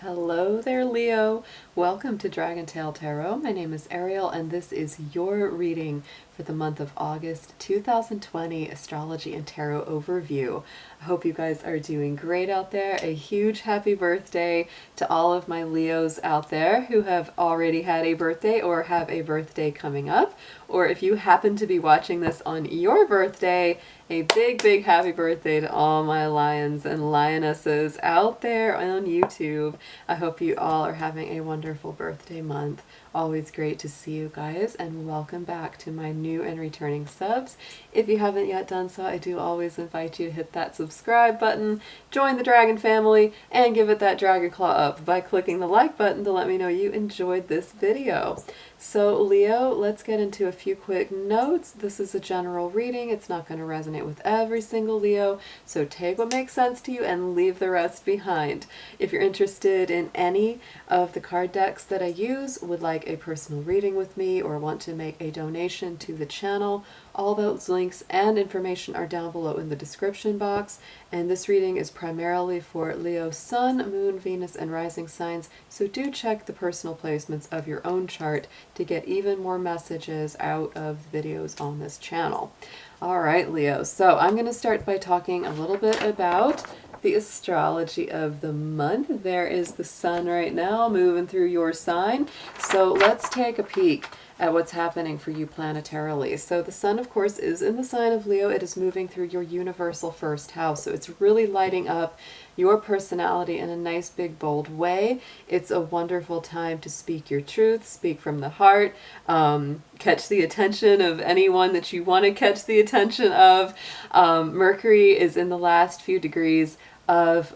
Hello there, Leo. Welcome to Dragon Tale Tarot. My name is Ariel, and this is your reading for the month of August 2020 Astrology and Tarot Overview. I hope you guys are doing great out there. A huge happy birthday to all of my Leos out there who have already had a birthday or have a birthday coming up. Or if you happen to be watching this on your birthday, a big happy birthday to all my lions and lionesses out there on YouTube. I hope you all are having a wonderful birthday month. Always great to see you guys, and welcome back to my new and returning subs. If you haven't yet done so, I do always invite you to hit that subscribe button, join the Dragon family, and give it that dragon claw up by clicking the like button to let me know you enjoyed this video. So Leo, let's get into a few quick notes. This is a general reading. It's not going to resonate with every single Leo, so take what makes sense to you and leave the rest behind. If you're interested in any of the card decks that I use, would like a personal reading with me, or want to make a donation to the channel, all those links and information are down below in the description box. And this reading is primarily for Leo Sun, Moon, Venus, and Rising signs, so do check the personal placements of your own chart to get even more messages out of videos on this channel. All right, Leo, so I'm going to start by talking a little bit about the astrology of the month. There is the sun right now moving through your sign. So let's take a peek at what's happening for you planetarily. So the sun, of course, is in the sign of Leo. It is moving through your universal first house. So it's really lighting up your personality in a nice, big, bold way. It's a wonderful time to speak your truth, speak from the heart, catch the attention of anyone that you want to catch the attention of. Mercury is in the last few degrees of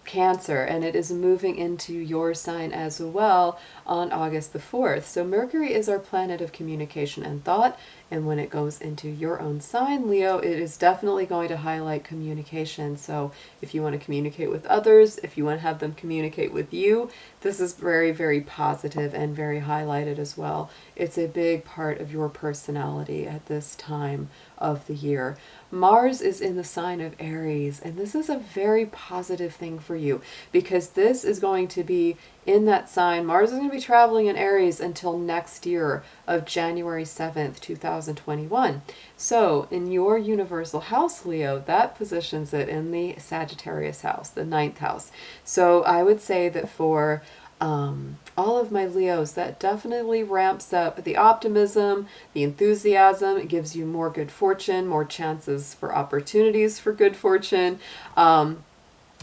Cancer, and it is moving into your sign as well on August the 4th. So Mercury is our planet of communication and thought, and when it goes into your own sign, Leo, it is definitely going to highlight communication. So if you want to communicate with others, if you want to have them communicate with you, this is very positive and very highlighted as well. It's a big part of your personality at this time of the year. Mars is in the sign of Aries, and this is a very positive thing for you because this is going to be in that sign. Mars is going to be traveling in Aries until next year of January 7th, 2021. So in your universal house, Leo, that positions it in the Sagittarius house, the 9th house. So I would say that for all of my Leos, that definitely ramps up the optimism, the enthusiasm. It gives you more good fortune, more chances for opportunities for good fortune.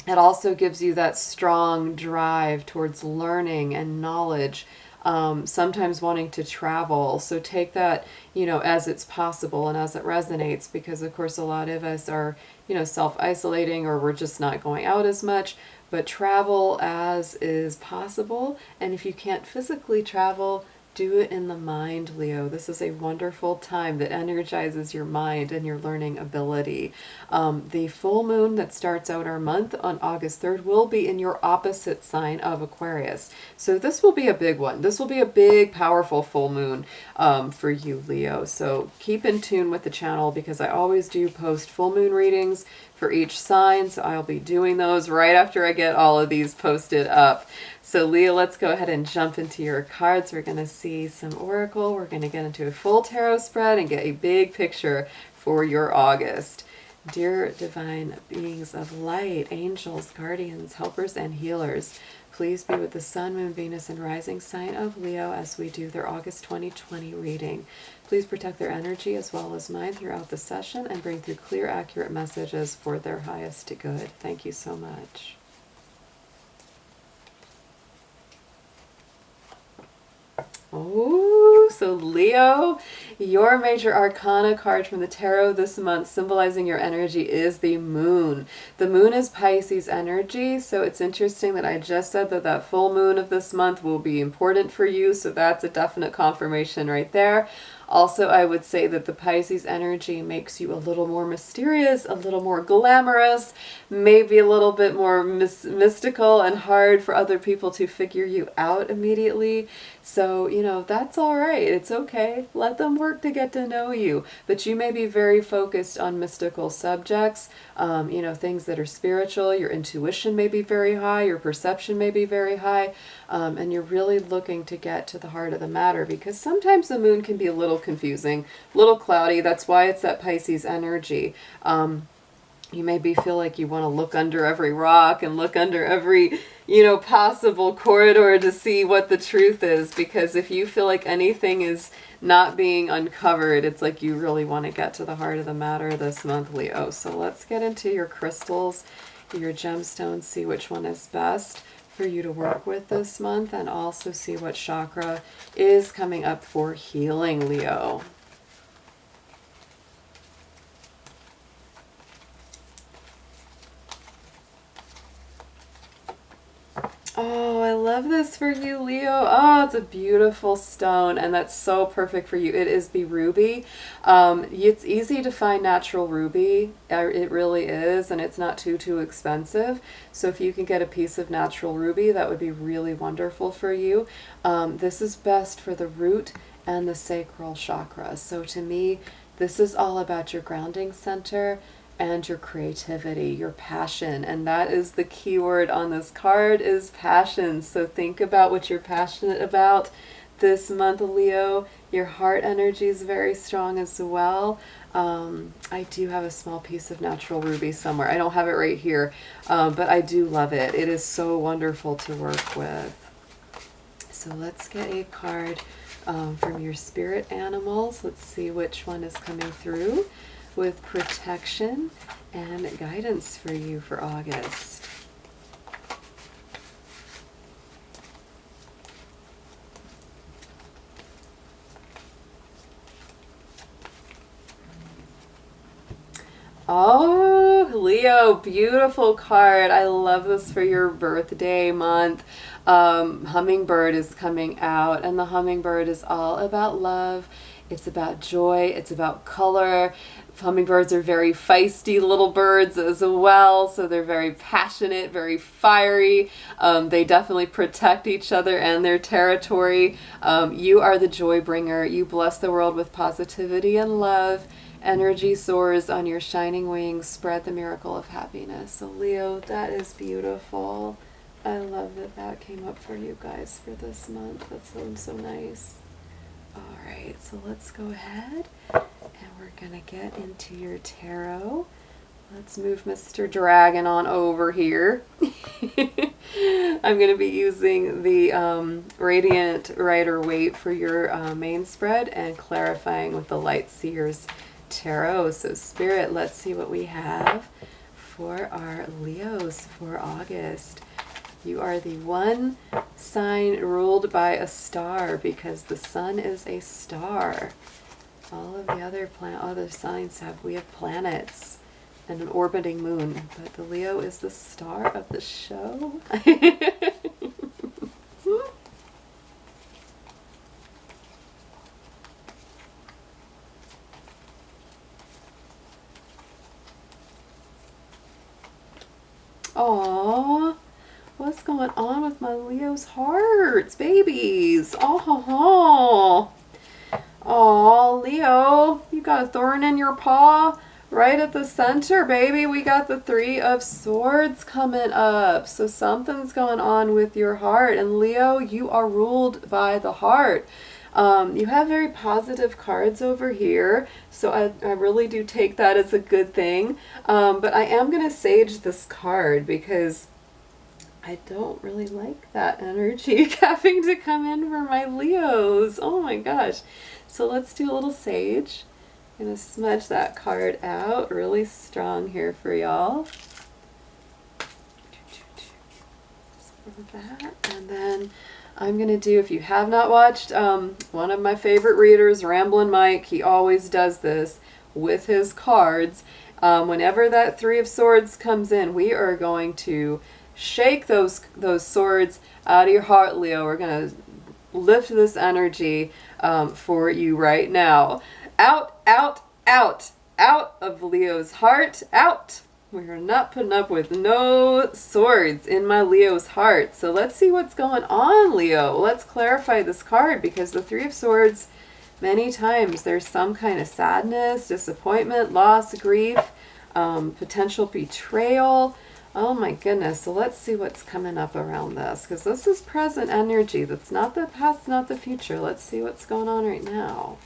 It also gives you that strong drive towards learning and knowledge, sometimes wanting to travel. So take that, as it's possible and as it resonates, because of course a lot of us are, self-isolating, or we're just not going out as much. But travel as is possible, and if you can't physically travel, do it in the mind, Leo. This is a wonderful time that energizes your mind and your learning ability. The full moon that starts out our month on August 3rd will be in your opposite sign of Aquarius. So this will be a big one. This will be a big, powerful full moon for you, Leo. So keep in tune with the channel, because I always do post full moon readings for each sign. So I'll be doing those right after I get all of these posted up. So Leo, let's go ahead and jump into your cards. We're going to see some oracle. We're going to get into a full tarot spread and get a big picture for your August. Dear divine beings of light, angels, guardians, helpers, and healers, please be with the sun, moon, Venus, and rising sign of Leo as we do their August 2020 reading. Please protect their energy as well as mine throughout the session and bring through clear, accurate messages for their highest good. Thank you so much. Oh, so Leo, your major arcana card from the tarot this month symbolizing your energy is the moon. The moon is Pisces energy, so it's interesting that I just said that that full moon of this month will be important for you, so that's a definite confirmation right there. Also, I would say that the Pisces energy makes you a little more mysterious, a little more glamorous, maybe a little bit more mystical and hard for other people to figure you out immediately. So, you know, that's all right. It's okay. Let them work to get to know you. But you may be very focused on mystical subjects, you know, things that are spiritual. Your intuition may be very high. Your perception may be very high. And you're really looking to get to the heart of the matter, because sometimes the moon can be a little confusing, a little cloudy. That's why it's that Pisces energy. You maybe feel like you want to look under every rock and look under every, you know, possible corridor to see what the truth is. Because if you feel like anything is not being uncovered, it's like you really want to get to the heart of the matter this month, Leo. So let's get into your crystals, your gemstones, see which one is best for you to work with this month, and also see what chakra is coming up for healing, Leo. Oh, I love this for you, Leo. Oh, it's a beautiful stone, and that's so perfect for you. It is the ruby. It's easy to find natural ruby. It really is, and it's not too expensive. So if you can get a piece of natural ruby, that would be really wonderful for you. This is best for the root and the sacral chakra. So to me, this is all about your grounding center and your creativity, your passion. And that is the key word on this card, is passion. So think about what you're passionate about this month, Leo. Your heart energy is very strong as well. I do have a small piece of natural ruby somewhere. I don't have it right here, but I do love it. It is so wonderful to work with. So let's get a card from your spirit animals. Let's see which one is coming through with protection and guidance for you for August. Oh, Leo, beautiful card. I love this for your birthday month. Hummingbird is coming out, and the hummingbird is all about love. It's about joy. It's about color. Hummingbirds are very feisty little birds as well, so they're very passionate, very fiery. They definitely protect each other and their territory. You are the joy bringer. You bless the world with positivity and love. Energy soars on your shining wings. Spread the miracle of happiness. So Leo, that is beautiful. I love that that came up for you guys for this month. That's so nice. All right, so let's go ahead and we're gonna get into your tarot. Let's move Mr. Dragon on over here. I'm gonna be using the Radiant Rider-Waite for your main spread and clarifying with the Light Seers Tarot. So Spirit, let's see what we have for our Leos for August. You are the one sign ruled by a star, because the sun is a star. All of the other signs we have planets and an orbiting moon, but the Leo is the star of the show. Aww. What's going on with my Leo's hearts, babies? Oh, Leo, you got a thorn in your paw right at the center, baby. We got the Three of Swords coming up. So something's going on with your heart. And Leo, you are ruled by the heart. You have very positive cards over here, so I really do take that as a good thing. But I am going to sage this card because I don't really like that energy having to come in for my Leos. Oh my gosh. So let's do a little sage. I'm going to smudge that card out really strong here for y'all. That. And then I'm going to do, if you have not watched, one of my favorite readers, Ramblin' Mike, he always does this with his cards. Whenever that Three of Swords comes in, we are going to shake those swords out of your heart, Leo. We're going to lift this energy for you right now. Out, out, out, out of Leo's heart, out. We're not putting up with no swords in my Leo's heart. So let's see what's going on, Leo. Let's clarify this card, because the Three of Swords, many times there's some kind of sadness, disappointment, loss, grief, potential betrayal. Oh my goodness. So let's see what's coming up around this, because this is present energy. That's not the past, not the future. Let's see what's going on right now.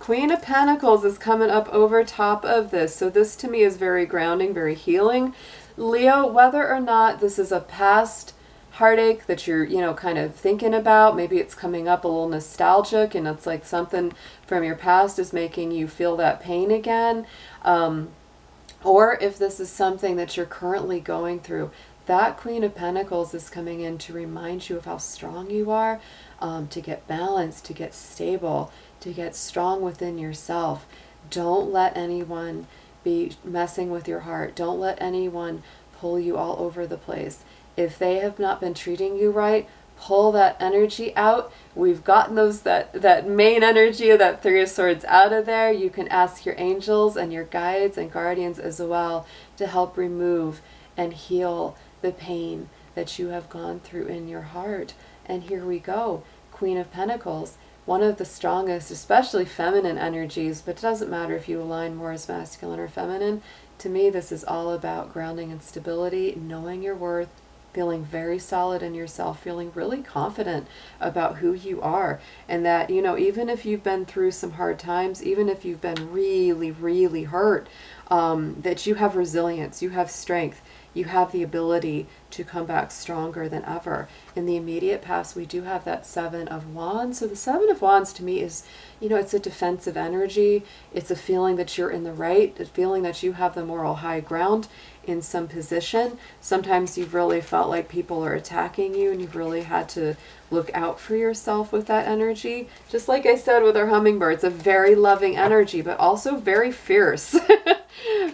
Queen of Pentacles is coming up over top of this. So this to me is very grounding, very healing. Leo, whether or not this is a past heartache that you're, you know, kind of thinking about, maybe it's coming up a little nostalgic and it's like something from your past is making you feel that pain again. Or if this is something that you're currently going through, that Queen of Pentacles is coming in to remind you of how strong you are, to get balanced, to get stable, to get strong within yourself. Don't let anyone be messing with your heart. Don't let anyone pull you all over the place. If they have not been treating you right, pull that energy out. We've gotten that main energy of that Three of Swords out of there. You can ask your angels and your guides and guardians as well to help remove and heal the pain that you have gone through in your heart. And here we go. Queen of Pentacles, one of the strongest, especially feminine energies, but it doesn't matter if you align more as masculine or feminine. To me, this is all about grounding and stability, knowing your worth, feeling very solid in yourself, feeling really confident about who you are. And that, you know, even if you've been through some hard times, even if you've been really, really hurt, that you have resilience, you have strength, you have the ability to come back stronger than ever. In the immediate past, we do have that Seven of Wands. So the Seven of Wands to me is, you know, it's a defensive energy. It's a feeling that you're in the right, a feeling that you have the moral high ground in some position. Sometimes you've really felt like people are attacking you and you've really had to look out for yourself with that energy. Just like I said with our hummingbirds, a very loving energy, but also very fierce.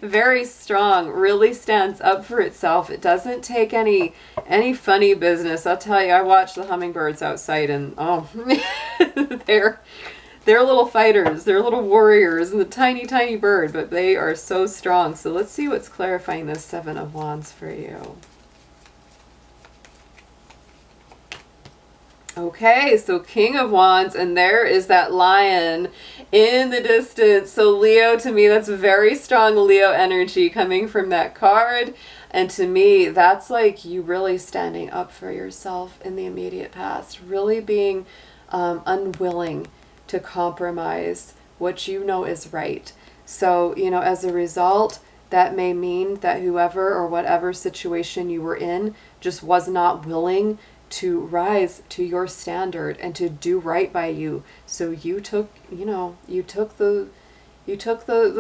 Very strong, really stands up for itself. It doesn't take any funny business. I'll tell you, I watch the hummingbirds outside and oh, they're little fighters, they're little warriors, and the tiny, tiny bird, but they are so strong. So let's see what's clarifying this Seven of Wands for you. Okay, so King of Wands, and there is that lion in the distance. So Leo, to me, that's very strong Leo energy coming from that card. And to me, that's like you really standing up for yourself in the immediate past, really being unwilling to compromise what you know is right. So, you know, as a result, that may mean that whoever or whatever situation you were in just was not willing to rise to your standard and to do right by you. So you took, you know, you took the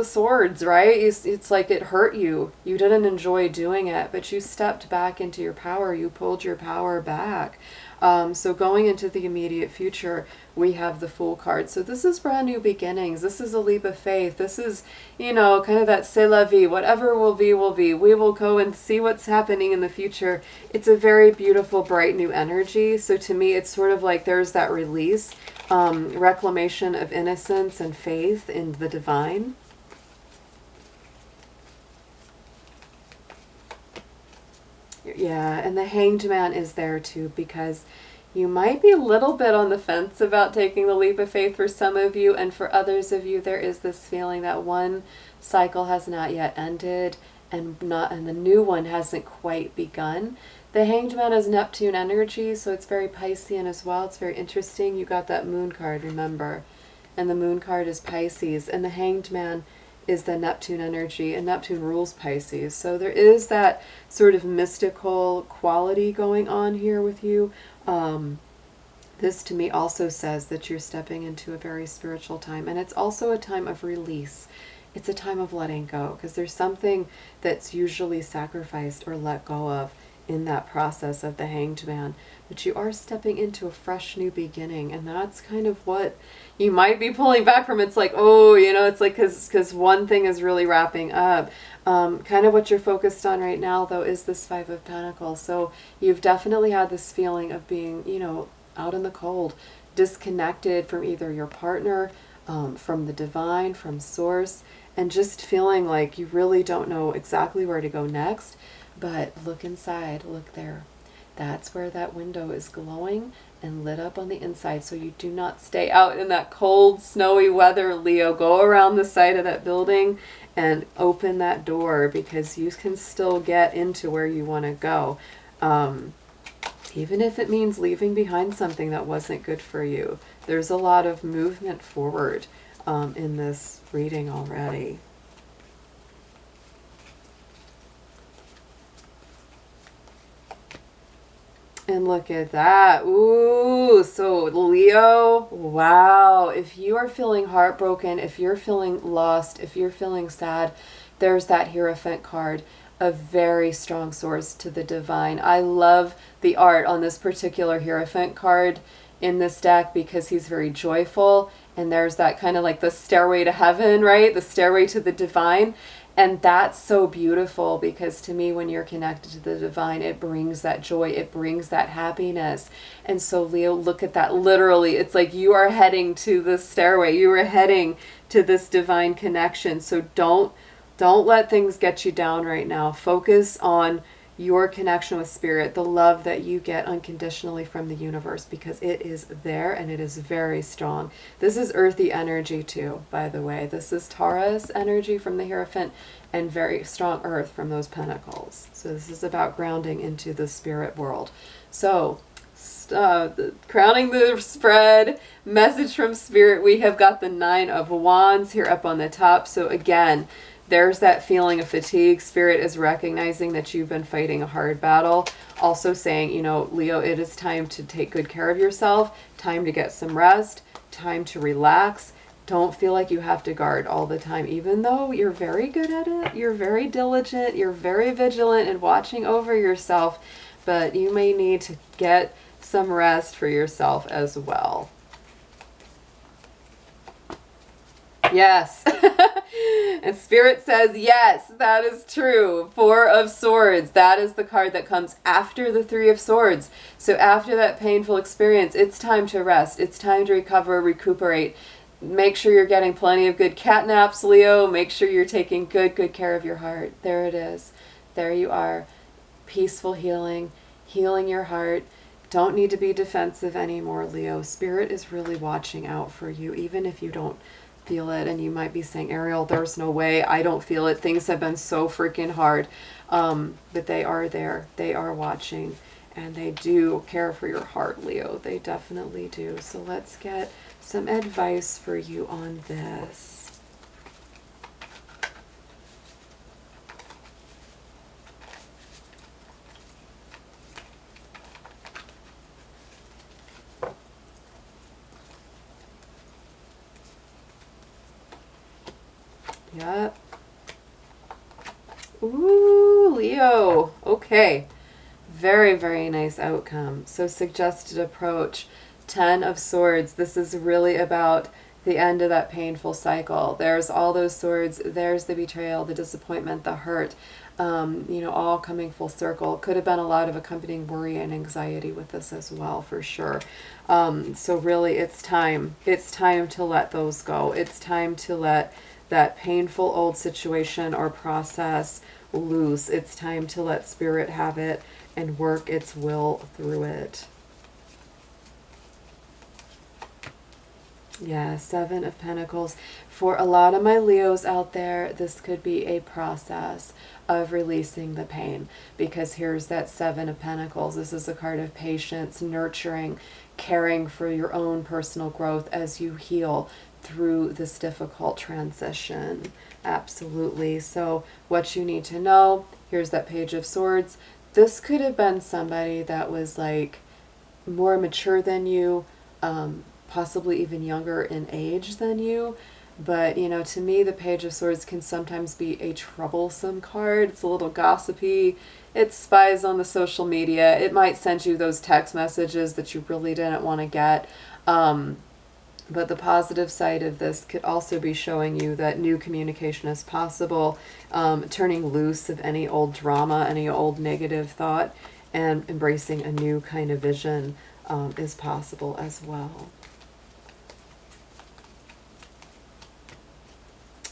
swords, right? It's like it hurt you. You didn't enjoy doing it, but you stepped back into your power. You pulled your power back. So going into the immediate future, we have the Fool card. So this is brand new beginnings. This is a leap of faith. This is, you know, kind of that c'est la vie. Whatever will be, will be. We will go and see what's happening in the future. It's a very beautiful, bright new energy. So to me, it's sort of like there's that release, reclamation of innocence and faith in the divine. Yeah, and the Hanged Man is there too, because you might be a little bit on the fence about taking the leap of faith for some of you, and for others of you, there is this feeling that one cycle has not yet ended, and the new one hasn't quite begun. The Hanged Man is Neptune energy, so it's very Piscean as well. It's very interesting. You got that Moon card, remember, and the Moon card is Pisces, and the Hanged Man is the Neptune energy, and Neptune rules Pisces. So there is that sort of mystical quality going on here with you. This to me also says that you're stepping into a very spiritual time, and it's also a time of release. It's a time of letting go, because there's something that's usually sacrificed or let go of in that process of the Hanged Man. But you are stepping into a fresh new beginning, and that's kind of what you might be pulling back from. It's like, oh, you know, it's like because one thing is really wrapping up. Kind of what you're focused on right now, though, is this Five of Pentacles. So you've definitely had this feeling of being, you know, out in the cold, disconnected from either your partner, from the divine, from source, and just feeling like you really don't know exactly where to go next. But look inside, look there. That's where that window is glowing and lit up on the inside. So you do not stay out in that cold, snowy weather, Leo. Go around the side of that building and open that door, because you can still get into where you want to go. Even if it means leaving behind something that wasn't good for you. There's a lot of movement forward in this reading already. And look at that. Ooh, so Leo, wow. If you are feeling heartbroken, if you're feeling lost, if you're feeling sad, there's that Hierophant card, a very strong source to the divine. I love the art on this particular Hierophant card in this deck because he's very joyful. And there's that kind of like the stairway to heaven, right? The stairway to the divine. And that's so beautiful, because to me, when you're connected to the divine, it brings that joy, it brings that happiness. And so Leo, look at that. Literally, it's like you are heading to this stairway. You are heading to this divine connection. So don't let things get you down right now. Focus on your connection with spirit, the love that you get unconditionally from the universe, because it is there and it is very strong. This is earthy energy too, by the way. This is Taurus energy from the Hierophant and very strong earth from those pentacles. So this is about grounding into the spirit world. So crowning the spread, message from spirit, we have got the Nine of Wands here up on the top. So again, there's that feeling of fatigue. Spirit is recognizing that you've been fighting a hard battle. Also saying, you know, Leo, it is time to take good care of yourself. Time to get some rest. Time to relax. Don't feel like you have to guard all the time, even though you're very good at it. You're very diligent. You're very vigilant in watching over yourself. But you may need to get some rest for yourself as well. Yes. And Spirit says, yes, that is true. Four of Swords. That is the card that comes after the Three of Swords. So after that painful experience, it's time to rest. It's time to recover, recuperate. Make sure you're getting plenty of good cat naps, Leo. Make sure you're taking good care of your heart. There it is. There you are. Peaceful healing. Healing your heart. Don't need to be defensive anymore, Leo. Spirit is really watching out for you, even if you don't feel it. And you might be saying, Ariel, there's no way. I don't feel it. Things have been so freaking hard. But they are there. They are watching. And they do care for your heart, Leo. They definitely do. So let's get some advice for you on this. Yep. Ooh, Leo. Okay. Very nice outcome. So suggested approach. 10 of Swords. This is really about the end of that painful cycle. There's all those swords. There's the betrayal, the disappointment, the hurt. You know, all coming full circle. Could have been a lot of accompanying worry and anxiety with this as well, for sure. So really, it's time. It's time to let those go. It's time to let that painful old situation or process loose. It's time to let Spirit have it and work its will through it. Yeah, Seven of Pentacles. For a lot of my Leos out there, this could be a process of releasing the pain, because here's that Seven of Pentacles. This is a card of patience, nurturing, caring for your own personal growth as you heal through this difficult transition. Absolutely. So what you need to know, here's that Page of Swords. This could have been somebody that was like more mature than you, possibly even younger in age than you. But, you know, to me, the Page of Swords can sometimes be a troublesome card. It's a little gossipy. It spies on the social media. It might send you those text messages that you really didn't want to get. But the positive side of this could also be showing you that new communication is possible, turning loose of any old drama, any old negative thought, and embracing a new kind of vision is possible as well.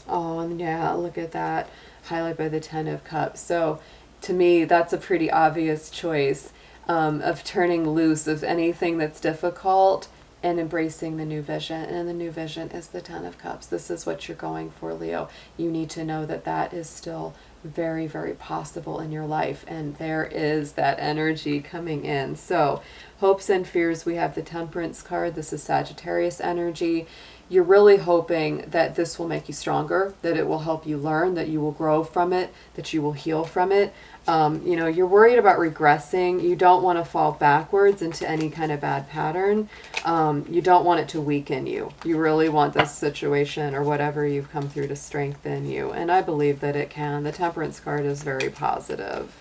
Oh, and yeah, look at that. Highlight by the Ten of Cups. So to me, that's a pretty obvious choice of turning loose of anything that's difficult and embracing the new vision. And the new vision is the Ten of Cups. This is what you're going for, Leo. You need to know that that is still very, very possible in your life. And there is that energy coming in. So hopes and fears, we have the Temperance card. This is Sagittarius energy. You're really hoping that this will make you stronger, that it will help you learn, that you will grow from it, that you will heal from it. You know, you're worried about regressing. You don't want to fall backwards into any kind of bad pattern. You don't want it to weaken you. You really want this situation or whatever you've come through to strengthen you. And I believe that it can. The Temperance card is very positive.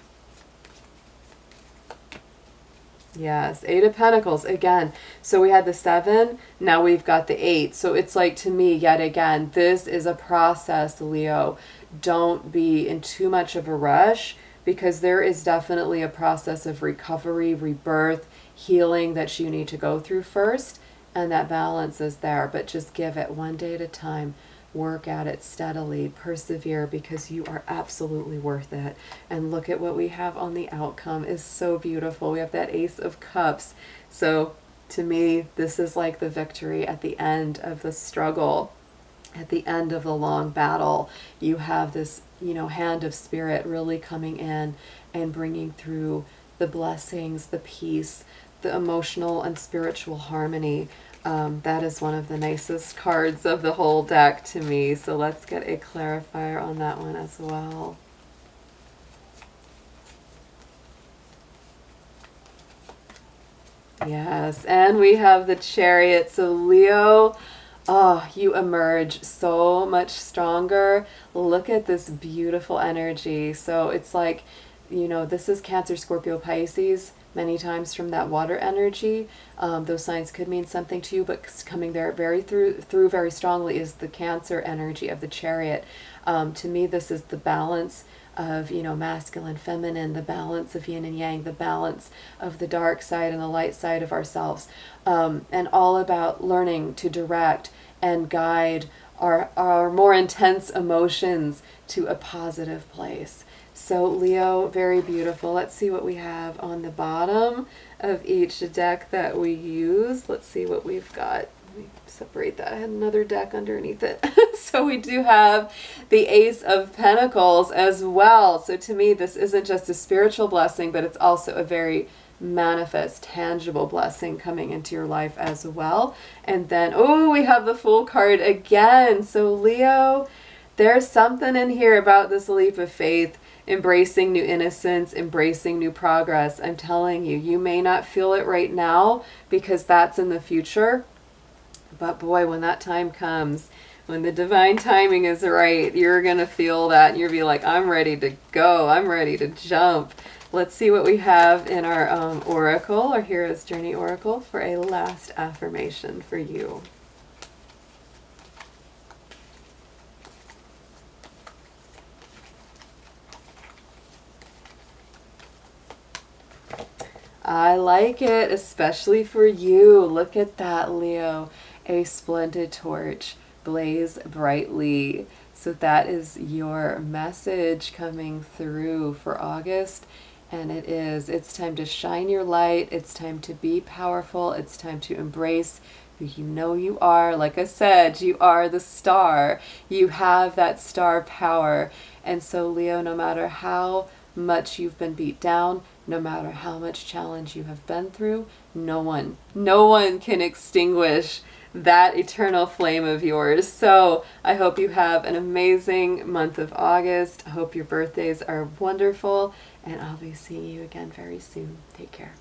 Yes, Eight of Pentacles again. So we had the 7, now we've got the 8. So it's like, to me, yet again, this is a process, Leo. Don't be in too much of a rush, because there is definitely a process of recovery, rebirth, healing that you need to go through first, and that balance is there. But just give it one day at a time. Work at it steadily, persevere, because you are absolutely worth it. And look at what we have on the outcome is so beautiful. We have that Ace of Cups. So to me, this is like the victory at the end of the struggle, at the end of the long battle. You have this, you know, hand of spirit really coming in and bringing through the blessings, the peace, the emotional and spiritual harmony. That is one of the nicest cards of the whole deck to me. So let's get a clarifier on that one as well. Yes, and we have the Chariot. So Leo, oh, you emerge so much stronger. Look at this beautiful energy. So it's like, you know, this is Cancer, Scorpio, Pisces, many times from that water energy. Those signs could mean something to you, but coming there through very strongly is the Cancer energy of the Chariot. To me, this is the balance of, you know, masculine, feminine, the balance of yin and yang, the balance of the dark side and the light side of ourselves, and all about learning to direct and guide our more intense emotions to a positive place. So Leo, very beautiful. Let's see what we have on the bottom of each deck that we use. Let's see what we've got. Let me separate that. I had another deck underneath it. So we do have the Ace of Pentacles as well. So to me, this isn't just a spiritual blessing, but it's also a very manifest, tangible blessing coming into your life as well. And then, oh, we have the Fool card again. So Leo, there's something in here about this leap of faith, embracing new innocence, embracing new progress. I'm telling you, you may not feel it right now because that's in the future. But boy, when that time comes, when the divine timing is right, you're going to feel that. And you'll be like, I'm ready to go. I'm ready to jump. Let's see what we have in our oracle, our Hero's Journey Oracle, for a last affirmation for you. I like it, especially for you. Look at that, Leo. A splendid torch, blaze brightly. So that is your message coming through for August. And it is. It's time to shine your light. It's time to be powerful. It's time to embrace who you know you are. Like I said, you are the star. You have that star power. And so, Leo, no matter how much you've been beat down, no matter how much challenge you have been through, no one can extinguish that eternal flame of yours. So I hope you have an amazing month of August. I hope your birthdays are wonderful, and I'll be seeing you again very soon. Take care.